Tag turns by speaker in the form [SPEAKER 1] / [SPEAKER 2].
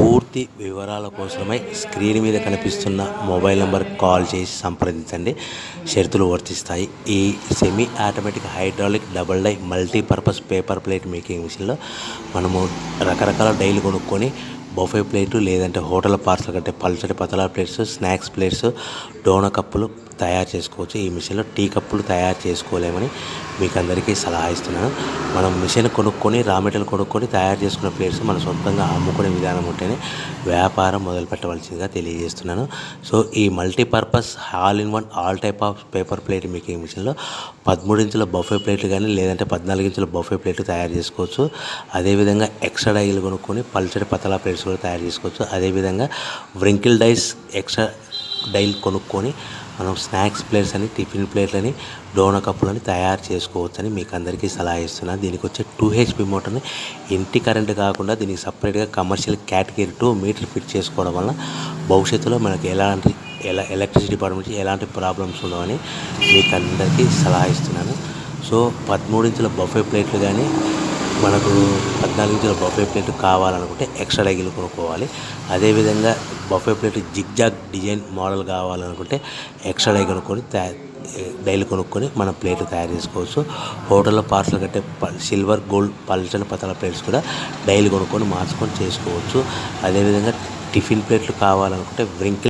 [SPEAKER 1] పూర్తి వివరాల కోసమై స్క్రీన్ మీద కనిపిస్తున్న మొబైల్ నెంబర్కి కాల్ చేసి సంప్రదించండి. షరతులు వర్తిస్తాయి. ఈ semi automatic hydraulic double die multipurpose paper plate making మిషన్లో మనము రకరకాల డైలు కొనుక్కొని బఫే ప్లేటు లేదంటే హోటల్ పార్సల్ కంటే పల్చటి పతలా ప్లేట్స్, స్నాక్స్ ప్లేట్స్, డోనా కప్పులు తయారు చేసుకోవచ్చు. ఈ మిషన్లో టీ కప్పులు తయారు చేసుకోలేమని మీకు అందరికీ సలహా ఇస్తున్నాను. మనం మిషన్ కొనుక్కొని రా మెటీరియల్ కొనుక్కొని తయారు చేసుకున్న ప్లేట్స్ మనం సొంతంగా అమ్ముకునే విధానం ఉంటేనే వ్యాపారం మొదలు పెట్టవలసిందిగా తెలియజేస్తున్నాను. సో ఈ multipurpose all in one all type of paper plate making మిషన్లో 13 ఇంచుల బఫే ప్లేట్లు కానీ లేదంటే 14 ఇంచుల బఫే ప్లేట్లు తయారు చేసుకోవచ్చు. అదేవిధంగా ఎక్స్ట్రా డైలు కొనుక్కొని పల్చటి పతలా ప్లేట్స్ కూడా తయారు చేసుకోవచ్చు. అదేవిధంగా వ్రింకిల్ డైస్ ఎక్స్ట్రా డైల్ కొనుక్కొని మనం స్నాక్స్ ప్లేట్స్ అని, టిఫిన్ ప్లేట్లని, డోనా కప్పులని తయారు చేసుకోవచ్చని మీకు అందరికీ సలహా ఇస్తున్నాను. దీనికి వచ్చే 2 HP మోటార్ని ఇంటి కరెంట్ కాకుండా దీనికి సపరేట్గా కమర్షియల్ కేటగిరీ 2 మీటర్ ఫిట్ చేసుకోవడం వల్ల భవిష్యత్తులో మనకి ఎలక్ట్రిసిటీ డిపార్ట్మెంట్ ఎలాంటి ప్రాబ్లమ్స్ ఉండవని మీకు అందరికీ సలహా ఇస్తున్నాను. సో 13 ఇంచుల బఫే ప్లేట్లు కానీ మనకు 14 ఇంచుల బఫే ప్లేట్ కావాలనుకుంటే ఎక్స్ట్రా డైలు కొనుక్కోవాలి. అదేవిధంగా buffet plate zigzag design model కావాలనుకుంటే ఎక్స్ట్రా డైలు కొనుక్కొని మనం ప్లేట్లు తయారు చేసుకోవచ్చు. హోటల్లో పార్సల్ కట్టే సిల్వర్, గోల్డ్ పల్చని పతల ప్లేట్స్ కూడా డైలు కొనుక్కొని మార్చుకొని చేసుకోవచ్చు. అదేవిధంగా టిఫిన్ ప్లేట్లు కావాలనుకుంటే వ్రింకిల్